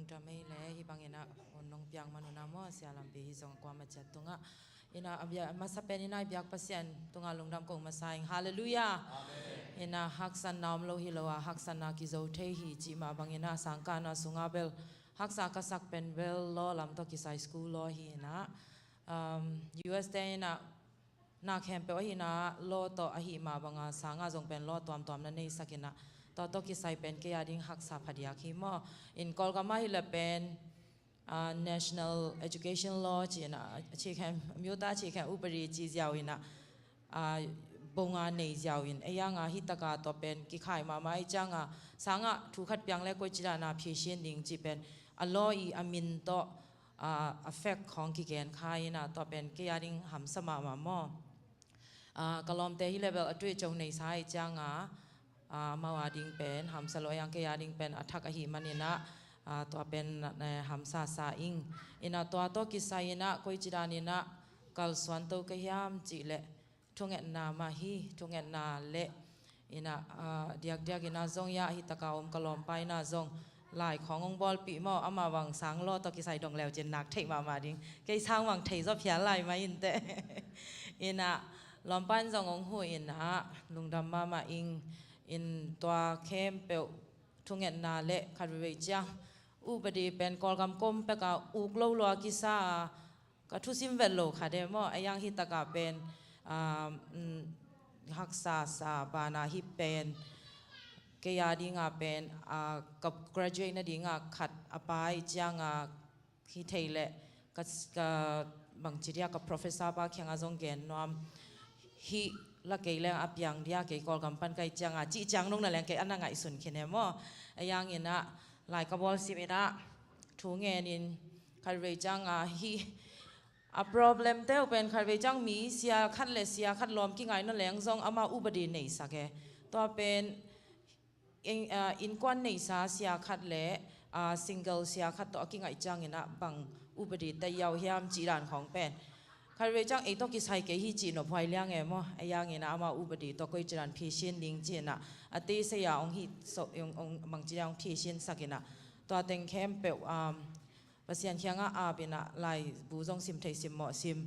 udah mai le hi bangena onong piang manuna mo sialam bi hi zong kwa machat tunga ina abya masapen ina biak pasian tunga lungdam kong masaing hallelujah amen ina haksan nam lo hi lowa haksan na ki zo the hi chi ma bangena sangkana sungabel haksa ka sak pen bel lo lam to ki sai school lo hi na US te ina na camp hi na lo to a hi ma banga sanga zong pen lo tom na nei sakina to ki sai pen ke ading haksa phadia khi mo in kolgama hi la pen national education law chi na chi khan myota chi khan upari chi jiao ina bonga nei jiao in ayanga hi taka to pen ki khai ma mai changa sanga thu khat pyang le koi chila na phi shin ding chi pen a law I amin to affect khong ki gen khai na to pen ke ading ham sama ma mo kalom te hi level atwe chong nei sai changa mawading pen hamsa loyang ke yading pen athak a hi manina to pen hamsa sa ing ina to kisayina koi chidanina kal swanto ke yam chi le thunget na ma hi thunget na le ina diak ina zong ya hi taka om kalom pai na zong lai khong bol pi mo ama wang sang lo to kisai dong lew jen nak thei ma ding ke sang wang thei zo phya lai ma in te ina lompan zong ong hu ina lungdam ma ing in toa kem pe thunget na le kharwe chang ubadi pen kolgam kom pe ka uklo lo kisa ka thusim velo khade mo ayang hi taka pen haksa sa bana hi pen ke ya dinga pen ka graduate na dinga khat apai changa hi theile ka bangchiria ka professor ba khenga jong gen nom hi la ke leng apyang dia ke kol kampan kai changa chi chang nong na leng ke ana ngai sun khine mo ayang ina lai ka bol simina thu nge nin kharwe changa hi a problem te open kharwe chang mi sia khat lom ki ngai no leng zong ama ubadi nei sake to pen in kwan nei sa sia khat le single sia khat to ki ngai chang ina bang ubadi ta yaw hiam chi ran khong pen kharwe chang e to ki sai ke hi chi no phai liang e mo ayang ina ama ubadi to koi chiran phi shin ding china ate se ya ong hi so ong mang chi yang phi shin sakina to teng khem pe pasian khianga bina lai bu jong sim thei sim mo sim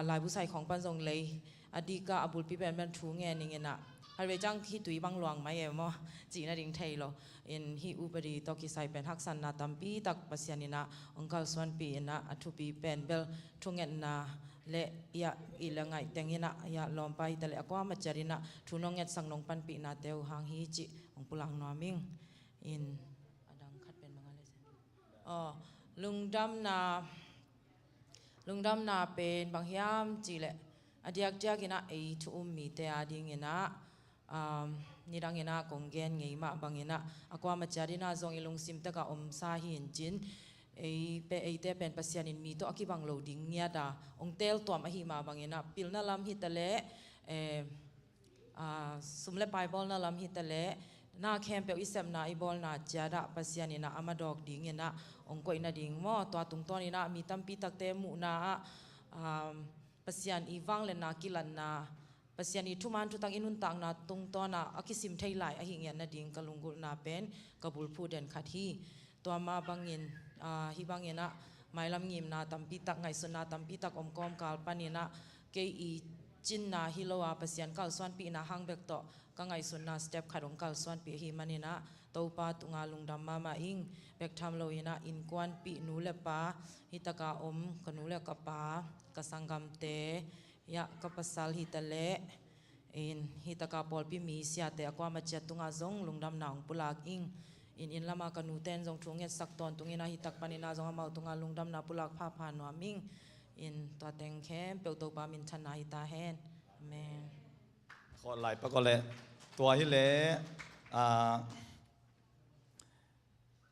lai bu sai khong pan jong lei adika abul pi pen man thu nge ning ina kharwe chang hi tui bang luang mai e mo chi na ding thei lo in hi ubadi to ki sai pen haksan na tampi tak pasian ina ongkal swan pi ina athu pi pen bel thungen na le ya ilangai tengina ya lompai tale akwa macharina thunonget sangnong pan pi na teu hang hi chi ong pulang noming in adang khat pen mangale lungdam na pen bang hiam chi le adiak ina ei thu mi te ading ina nirang ina konggen ngei ma bangina akwa macharina zong ilung sim taka om sa hin chin ei te pen pasian in mi to akibang loading nia da ong tel tom a hi ma bangina pilna lam hi tale sumle pai bol na lam hi tale na khem pe isem na I bol na jada pasian ina amadok ding ina ong ko ina ding mo to tung ton ina mi tampi takte mu na pasian iwang le na kilan na pasian I thuman thutang inun tang na tung ton na akisim thei lai a hi ngen na ding kalungul na pen kabul phu den khat hi to ma bangin hi bangena mailam ngim na tampi tak ngai suna tampi tak omkom kal panina ke I chin na hilowa pasian kal swan pi na hang bek to ka ngai suna step kharong kal swan pi hi manina topa tunga lungdam mama ing bek tham lo ina in kwan pi nu le pa hitaka om kanu le ka pa ka sangam te ya ka pasal hitale in hitaka pol pi mi sia te akwa ma chat tunga zong lungdam naung pulak ing in lama kanu ten zong thunget sak ton tungina hitak panina zong amau tunga lungdam na pulak pha no aming in to teng khem pe to pa min thana hi ta hen amenขอไล่ปะก็เลยตัวhi le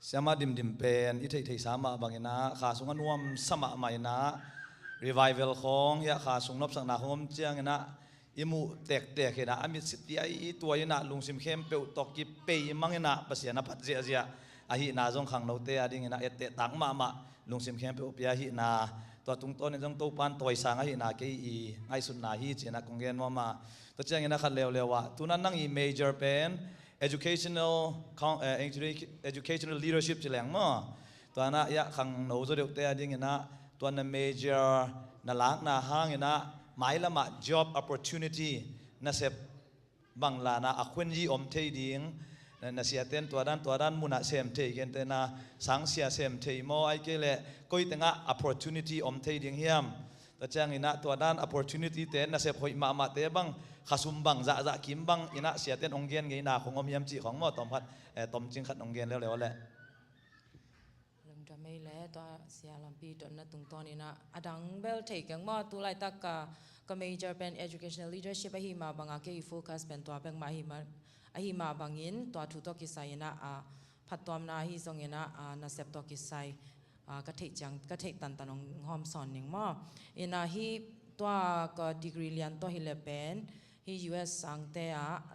Siamah dim pen I thei sama bangina kha sunga nuam sama mai na revival khong ya kha sung nop sang na hom chiang ina imu tek ina amit sitia I tua ina lungsim khem pe tok ki pe mangina pasiana phat zia a hi na jong khang no te ading ina ete tang ma lungsim khem pe opia hi na to tung ton jong to pan toy sang a hi na ke I ngai sun na hi china konggen ma to chiang ina khat lewa tunan nang I major pen educational leadership chilang mo ตัวน่ะยะขังโนจะเดือดเตะดิ้งนะตัวน่ะ major น่ะล้างน่ะห้างนะหมายละมา job opportunity น่ะเสพบังลานะอควินจีอมเทดิ้งน่ะเสียเต้นตัวด้านมุนะเสมเทกันเตนะสังเสียเสมเทโมไอเกเลก็อีตั้ง opportunity อมเทดิ้งเฮียมแต่จังอินะตัวด้าน opportunity เต้นน่ะเสพหอยมาเตะบังขสุมบังจะกิมบังอินะเสียเต้นองเกียนไงนาของอมยามจีของมอตอมพัดตอมจิงขัดองเกียนแล้วแหละจะไม่แลตัวเสียลำปีตัวนั้นตรงตอนนี้นะอดังเบลเทกังมอตัวไรตักก็ major เป็น educational leadership หิมาบางอาเกยโฟกัสเป็นตัวเป็นมาหิมาบางอินตัวทุตกิสัยนะพัดตัวนาหิทรงเนะนาเซปตกิสัยก็เทจังก็เทตันตันองหอมสอนหนึ่งมออินาหิตัวก็ดีกรีเรียนตัวหิเลเป็นฮิ US สังเตะ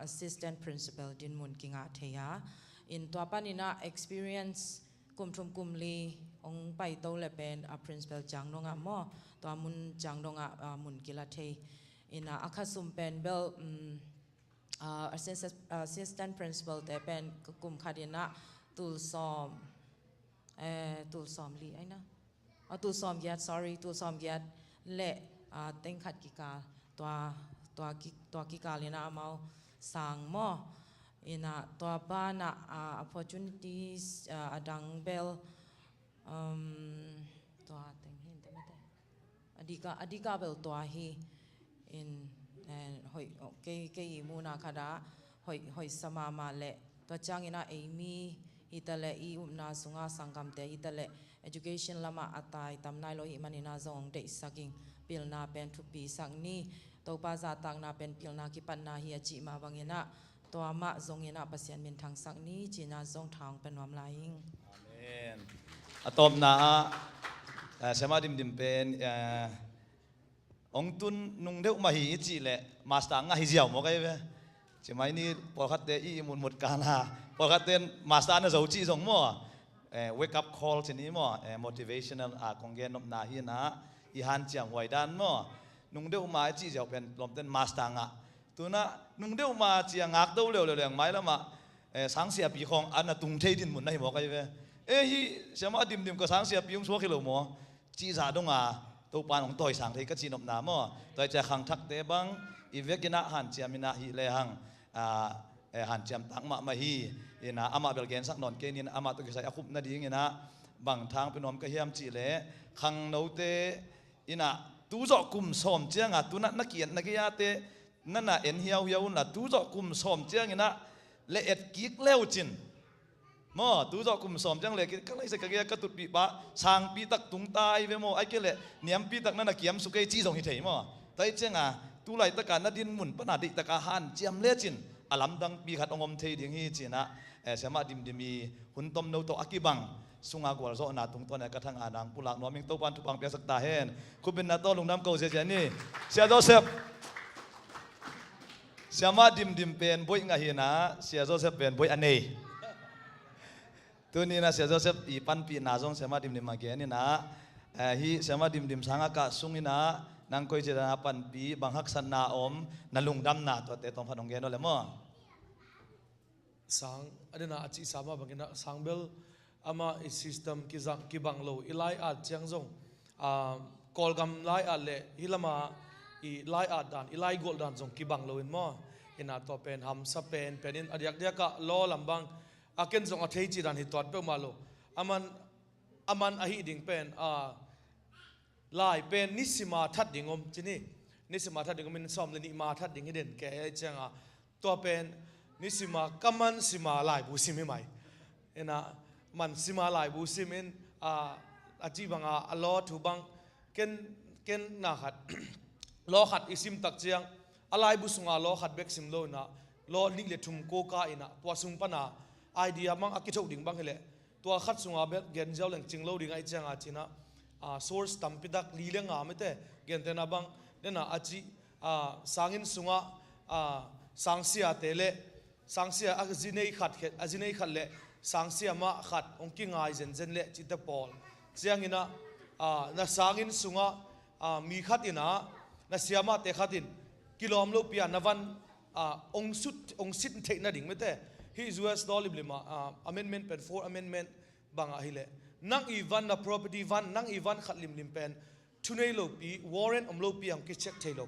assistant principal ดินมุนกิงอาเทียอินตัวปานินะ experienceกลุ่มทุมกลุ่มลีองไปโตเลเป็นprincipal จังดงมอตัวมุนจังดงมุนกิลาเทอินาอาคาสุมเป็นเบลassistant principal แต่เป็นกลุ่มคาดินะตูลซอมลีไอ้นะตูลซอมเกียร sorry ตูลซอมเกียรเละเต็งขัดกิกาตัวกิกาลีนะเอามาสั่งมออินะตัวบ้านopportunities อดังเบลตัวเต็งหินแต่ไม่ได้อดีกาเบลตัวฮีอินหอยเกยมูนาคาดาหอยสมามาเละตัวจังอินะเอมี่ฮิตาเลอีอุมนาสุงาสังกัมเตฮิตาเล education ลามาอัตายตำนายโลหิมันินาซองเดสักิงพิลนาเป็นทุปีสังนี้ตัวภาษาต่างนาเป็นพิลนาคิปันนาฮิจิมาบังอินะตัวมะทรงอินะปัสยันมินทางสักนี้จีนาทรงทางเป็นวามลายิงอาเมนอะตอมนาเสมาดิมเป็นองตุนนุงเดวมาฮีจีเลมาสตางาฮิเจียวมอกไอ้เว้ใช่ไหมนี่พอคัดเตอีมุนหมดกาลาพอคัดเตนมาสตางาเจ้าจีส่งมั่วwake up call ชนิดมั่วmotivational ของเกนนบนาฮีนะอีฮันเจียงไว้ด้านมั่วนุงเดวมาจีเจียวเป็นลมเต้นมาสตางาตัวน่ะนุงเดวมาเจียงงักเดวเร็วๆอย่างไรแล้วมาสังเสียปีของอันน่ะตุงเทดินหมุนได้หมอกไอ้เว้ฮีเสมาดิมก็สังเสียปียงสัวกิโลมั่วจีจ่าดงตัวปานของต่อยสังเทก็จีนบนามั่วต่อยจะขังทักเตบังอีเวกินะหันเจียมินะฮีเลหังหันเจียมตังมาฮีอินะอามาเบลเกนสักนอนเกนินอามาตุกิสัยอาคุบนาดีงินะบางทางเป็นนอมก็เฮียมจีเลขังโนเตอินะตูจอกุมสอมเจียงตุนักนักเกียรตินักยาเตนั่นน่ะเอ็นเฮียวน่ะตูจอกุมสอมเจียงอินะเลเอ็ดกิกเลวจินมอตูจอกุมสอมจังเลยก็เลยสักเกียกตุดปีปะสางปีตักตุงตายเวโมไอ้เกลเนียมปีตักนั่นน่ะเกียมสุกไอจีส่งหิเถยมอแต่เจ้าตูไหลตะการนัดดินหมุนปนาดิตะการหันเจียมเลจินอลัมดังปีขัดองอมเทดิงฮีจีนะเสมาดิมมีหุ่นต้มโนโตอากิบังสุงากวลโซนาตุงต้นกระทั่งอานังปุลักน้อมิงโตปันทุปังเปียสักตาเฮนคุณเป็นนาโตลุงน้ำเกาเสียนี่เสียโจเซฟเสมาดิมเป็นบุยงาฮีนะเสียโจเซฟเป็นบุยอันนี้ตัวนี้นะเสียโจเซฟอีปันปีนาจงเสมาดิมมาเกนี่นะฮีเสมาดิมสังกะสุงนี่นะนางคอยเจรนาปันปีบางฮักสันนาอมนัลุงดำนาตัวเตตองพันองเกนนั่นแหละมั้งสังอันนั้นอาจจะสามารถบางอย่างสังเบลอามาอีสิสเต็มกิจังกิบังโลอีไลอาดเจียงจงกอลกัมไลอาดเล่ฮิลามาอีไลอาดดันอีไลกอลดันจงกิบังโลอินมั้งอินาตัวเป็นฮัมซาเป็นอินอดีตเดียกะล้อลำบังอาเกนจงอาเทจิดันฮิตวัดเปมาโลอามันอาฮิดิ่งเป็นลายเป็นนิสิมาทัดดิ่งอมจีนี่นิสิมาทัดดิ่งอมมินซ้อมเลยนิมาทัดดิ่งให้เด่นแก่เจ้าตัวเป็นนิสิมากัมมันสิมาลายบูซิมิไหมเอ็นะมันสิมาลายบูซิมินอาจีบังอาล้อถูบังเกนนาขัดล้อขัดอิสิมตักเจียงอะไรบุษงาล้อขัดเบกซิมโลนะล้อนิเลทุมโกกาอินะตัวสุงปนาไอเดียมังอากิโชดิ่งบังเฮเลตัวขัดสุงาเบกเกนเจ้าเหล่งจิงโลดิ่งไอเจียงอาจีนะsource tampidak lilang amete gentena bang dena aji sangin sunga sangsia tele sangsia azinei khat le sangsia ma khat ongki ngai zen le chita pol chiangina na sangin sunga mi khatina na siama te khatin kilom lo pia navan ongsit theina ding mete hi us dolib lima amendment pen 4 amendment banga hile นังอีวันนะ property วันนังอีวันขัดลิมเป็นทุนในโลปีวอร์เรนอมโลปีอังกิเช็คเทโล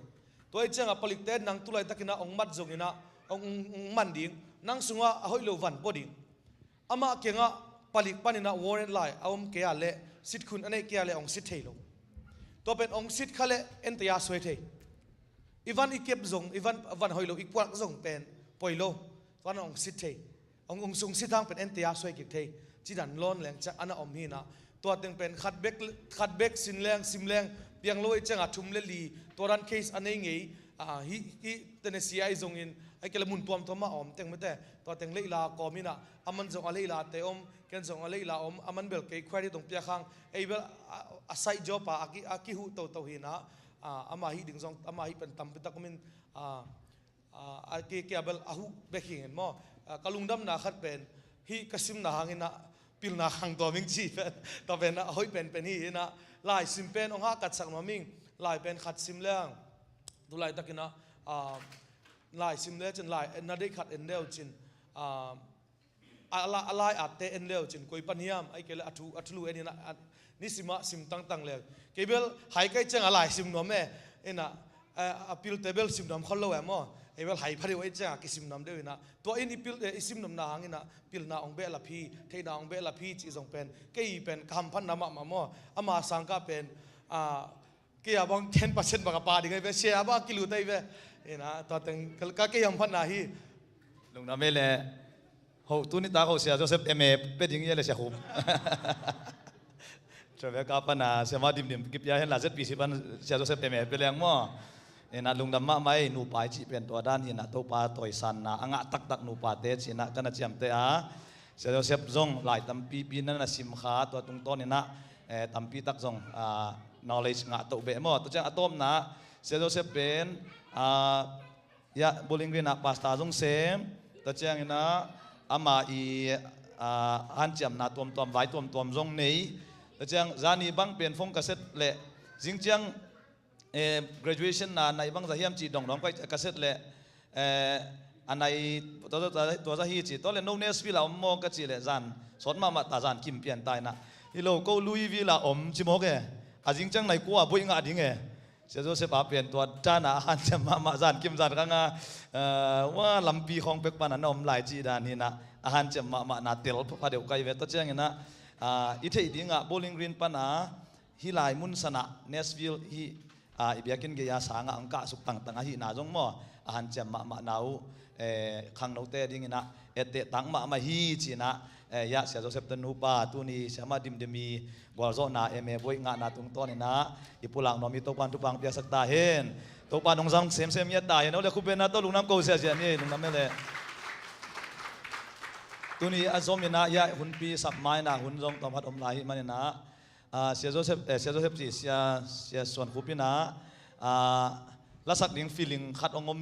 ตัวไอ้เจ้าผลิตเต้นนังตุลายตะกินะองมัดจงนะองมันดิ่งนังสุงะหอยโลวันพอดิ่งอามาเก่งะผลิตปานินะวอร์เรนไลเอาเกียร์เล่สิทธิ์คุณอันนี้เกียร์เล่องสิทธิ์เทโลตัวเป็นองสิทธิ์เขาเล่เอ็นตยาสวยเทอีวันอีเก็บจงอีวันหอยโลอีกพวกจงเป็นปอยโลวันองสิทธิ์เทองสุงสิทธิ์ทางเป็นเอ็นตยาสวยกิเทจีดันล้นแหลงจากอันนั้นอมฮีนะตัวเต็งเป็นขัดเบกสินแรงซิมแรงเปียงลอยจังอาทุ่มเลลีตัวรันเคสอันนี้ไงฮิเตเนซีไอจงอินไอเกลมุนปวมตัวมาอมเต็งไม่แต่ตัวเต็งเลลากอมินะอามันจงอะไรลาเตอมเกันจงอะไรลาอมอามันเบลเกย์ควายที่ตรงเปียข้างไอเบลอาศัยจอบปะอากิหูตัวหินะอามาฮิดึงจงอามาฮิเป็นตั้มเป็นตะกุมินอาเกียเบลอาหูเบกหิงเห็นมั้งกะลุงดำนาขัดเป็นฮิกสิมนาหางนะพิลนาขังตัวมิงจีเป็นตัวเป็นนะหอยเป็นฮีนะลายซิมเป็นองค์กัดสักมามิงลายเป็นขัดซิมเลี้ยงดูลายตะกินะลายซิมเลี้ยงจนลายนาได้ขัดเอ็นเดียวจินลายอัดเตเอ็นเดียวจินกุยปัญญามไอเกลอัตลูเอ็นนะนี่ซิมะซิมตั้งเลยเกเบลหายใกล้จังอะไรซิมน้ำแม่เอ็นะพิลเตเบลซิมน้ำคนละแหวมั้งไอ้เวลหายพอดีว่าจะกิสิมน้ำเดียวนะตัวอินพิลซิมน้ำนางนะพิลนาองเบลละพีเทนาองเบลละพีจีจงเป็นเกี่ยเป็นคำพันน้ำมามั่วอามาสังกัเป็นเกี่ยบาง10%บางปาดิไงเป็นเชียบ้ากิโลไตเว้ยนะตัวเต็งก็เกี่ยพันนาฮีลุงน้ำเมลเลยโหตุนิตาเขาเสียโจเซฟเอเมเป็นยังไงเลยเสียหุบทราเวลกับปนาเสียมาดิมกิบยาเห็นหลายปีสิบันเสียโจเซฟเอเมเป็นแรงมั่วนะลุงดำมาไม่นูปายจีเป็นตัวด้านหินะตัวปลาตัวสันนะอ่างตักนูปาเตชินะกันนะเจียมเตะเสียเซฟจงหลายตั้มปีนั่นนะสิมขาตัวตรงต้นนี่นะตั้มปีตักจงknowledge งะตัวเบะมั่วตัวเจ้าอะตอมนะเสียเซฟเป็นยาบุลิงเรียนปาสตาจงเซมตัวเจ้านี่นะอามาอีอันเจียมนะตัวไว้ตัวจงนี้ตัวเจ้าจานีบังเป็นฟงกษัตริย์เละจริงจังgraduation นะในบางสายามจีดองน้องก็กษัตริย์เลยอันในตัวสาฮีจีตัวเลยโนเนสวิลาอมโมกจีเลยจันสอนมาตาจันกิมเปลี่ยนตายนะฮิโลก็ลุยวิลาอมจิโมกอาจริงจังในกัวบุยงาดิ้งเสียโจเซปาเปลี่ยนตัวจานะฮันจะมาจันกิมจันกังว่าลำปีของเป็กปานันอมหลายจีดานี่นะฮันจะมานาเตลพาเดียวกันเวทตัวเจ้างี้นะอิเทดิ้งโบลิงกรีนปานะฮิลายมุนสนะเนสวิลฮิอีเบียกินเกียร์สางอังกะสุกตังตังหินาจงมั่วอาหารเจมมาหนาวขังนกเตดิ้งนะเตตังมาฮีจีนะยาเสียโจเซฟตันฮูปาตุนีเสียมาดิมเดมีบอลโซนาบอยงานาตุงต้นนี่นะอีปุลังนอมีตปันทุปังเปียสักตาเห็นตปันนงซังเซมยัดตายนะเลยคุเป็นนะตัวลุงน้ำกูเสียนี่ลุงน้ำไม่เลยตุนีอาซอมินะยาหุ่นปีสับไม้นะหุ่นจงตอมพัดอมลายมันนะเสียโจเซฟจีเสียส่วนคูปินะลักษณะดิ่งฟีลิ่งขัดองม